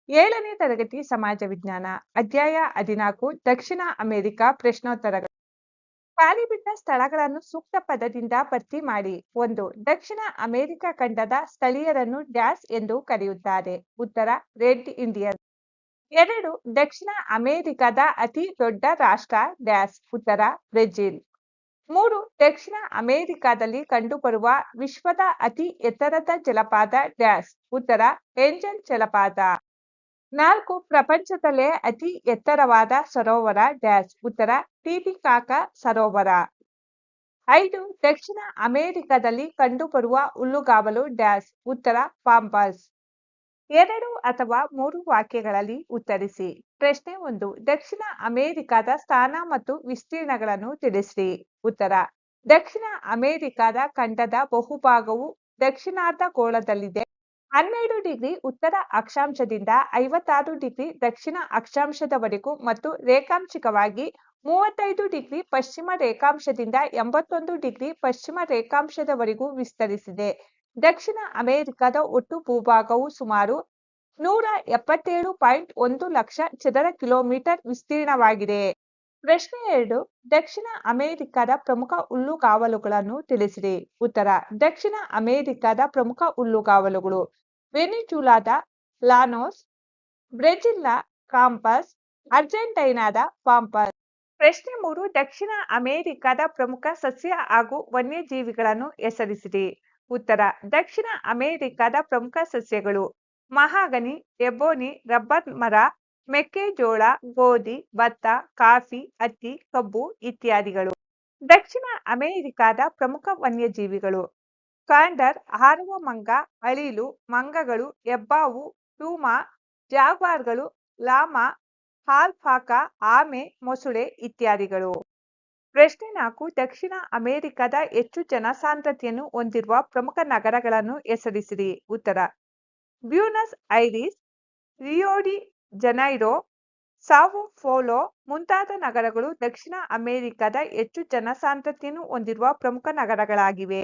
ಏಳನೇ ತರಗತಿ ಸಮಾಜ ವಿಜ್ಞಾನ ಅಧ್ಯಾಯ 14 ದಕ್ಷಿಣ ಅಮೆರಿಕ ಪ್ರಶ್ನೋತ್ತರಗಳು. ಖಾಲಿ ಬಿಟ್ಟ ಸ್ಥಳಗಳನ್ನು ಸೂಕ್ತ ಪದದಿಂದ ಭರ್ತಿ ಮಾಡಿ. 1. ದಕ್ಷಿಣ ಅಮೆರಿಕ ಖಂಡದ ಸ್ಥಳೀಯರನ್ನು ಡ್ಯಾಶ್ ಎಂದು ಕರೆಯುತ್ತಾರೆ. ಉತ್ತರ ರೆಡ್ ಇಂಡಿಯನ್. 2. ದಕ್ಷಿಣ ಅಮೆರಿಕದ ಅತಿ ದೊಡ್ಡ ರಾಷ್ಟ್ರ ಡ್ಯಾಶ್. ಉತ್ತರ ಬ್ರೆಜಿಲ್. 3. ದಕ್ಷಿಣ ಅಮೆರಿಕದಲ್ಲಿ ಕಂಡುಬರುವ ವಿಶ್ವದ ಅತಿ ಎತ್ತರದ ಜಲಪಾತ ಡ್ಯಾಶ್. ಉತ್ತರ ಏಂಜಲ್ ಜಲಪಾತ. 4. ಪ್ರಪಂಚದಲ್ಲೇ ಅತಿ ಎತ್ತರವಾದ ಸರೋವರ ಡ್ಯಾಶ್. ಉತ್ತರ ಟಿಟಿಕಾಕಾ ಸರೋವರ. 5. ದಕ್ಷಿಣ ಅಮೆರಿಕದಲ್ಲಿ ಕಂಡುಬರುವ ಹುಲ್ಲುಗಾವಲು ಡ್ಯಾಶ್. ಉತ್ತರ ಪಾಂಪಸ್. 2 ಅಥವಾ 3 ವಾಕ್ಯಗಳಲ್ಲಿ ಉತ್ತರಿಸಿ. ಪ್ರಶ್ನೆ 1. ದಕ್ಷಿಣ ಅಮೆರಿಕದ ಸ್ಥಾನ ಮತ್ತು ವಿಸ್ತೀರ್ಣಗಳನ್ನು ತಿಳಿಸಿ. ಉತ್ತರ ದಕ್ಷಿಣ ಅಮೆರಿಕದ ಖಂಡದ ಬಹುಭಾಗವು ದಕ್ಷಿಣಾರ್ಧಗೋಳದಲ್ಲಿದೆ. 12 ಡಿಗ್ರಿ ಉತ್ತರ ಅಕ್ಷಾಂಶದಿಂದ 56 ಡಿಗ್ರಿ ದಕ್ಷಿಣ ಅಕ್ಷಾಂಶದವರೆಗೂ ಮತ್ತು ರೇಖಾಂಶಿಕವಾಗಿ 35 ಡಿಗ್ರಿ ಪಶ್ಚಿಮ ರೇಖಾಂಶದಿಂದ 81 ಡಿಗ್ರಿ ಪಶ್ಚಿಮ ರೇಖಾಂಶದವರೆಗೂ ವಿಸ್ತರಿಸಿದೆ. ದಕ್ಷಿಣ ಅಮೆರಿಕದ ಒಟ್ಟು ಭೂಭಾಗವು ಸುಮಾರು 177.1 ಲಕ್ಷ ಚದರ ಕಿಲೋಮೀಟರ್ ವಿಸ್ತೀರ್ಣವಾಗಿದೆ. ಪ್ರಶ್ನೆ 2. ದಕ್ಷಿಣ ಅಮೆರಿಕದ ಪ್ರಮುಖ ಹುಲ್ಲುಗಾವಲುಗಳನ್ನು ತಿಳಿಸಿರಿ. ಉತ್ತರ ದಕ್ಷಿಣ ಅಮೆರಿಕದ ಪ್ರಮುಖ ಹುಲ್ಲುಗಾವಲುಗಳು ವೆನಿಜುಲಾದ ಲಾನೋಸ್, ಬ್ರೆಜಿಲ್ನ ಕಾಂಪಸ್, ಅರ್ಜೆಂಟೈನಾದ ಪಾಂಪಸ್. ಪ್ರಶ್ನೆ 3. ದಕ್ಷಿಣ ಅಮೆರಿಕದ ಪ್ರಮುಖ ಸಸ್ಯ ಹಾಗೂ ವನ್ಯಜೀವಿಗಳನ್ನು ಹೆಸರಿಸಿರಿ. ಉತ್ತರ ದಕ್ಷಿಣ ಅಮೆರಿಕದ ಪ್ರಮುಖ ಸಸ್ಯಗಳು ಮಹಾಗನಿ, ಎಬೋನಿ, ರಬ್ಬರ್ ಮರ, ಮೆಕ್ಕೆಜೋಳ, ಗೋಧಿ, ಭತ್ತ, ಕಾಫಿ, ಹತ್ತಿ, ಕಬ್ಬು ಇತ್ಯಾದಿಗಳು. ದಕ್ಷಿಣ ಅಮೆರಿಕದ ಪ್ರಮುಖ ವನ್ಯಜೀವಿಗಳು ಕಾಂಡರ್, ಹಾರುವ ಮಂಗ, ಅಳಿಲು, ಮಂಗಗಳು, ಹೆಬ್ಬಾವು, ಪ್ಯೂಮಾ, ಜಾಗ್ವಾರ್ಗಳು, ಲಾಮಾ, ಆಲ್ಪಾಕಾ, ಆಮೆ, ಮೊಸಳೆ ಇತ್ಯಾದಿಗಳು. ಪ್ರಶ್ನೆ 4. ದಕ್ಷಿಣ ಅಮೆರಿಕದ ಹೆಚ್ಚು ಜನಸಾಂದ್ರತೆಯನ್ನು ಹೊಂದಿರುವ ಪ್ರಮುಖ ನಗರಗಳನ್ನು ಹೆಸರಿಸಿರಿ. ಉತ್ತರ Buenos Aires, Rio de Janeiro, Sao Paulo ಮುಂತಾದ ನಗರಗಳು ದಕ್ಷಿಣ ಅಮೆರಿಕದ ಹೆಚ್ಚು ಜನಸಾಂದ್ರತೆಯನ್ನು ಹೊಂದಿರುವ ಪ್ರಮುಖ ನಗರಗಳಾಗಿವೆ.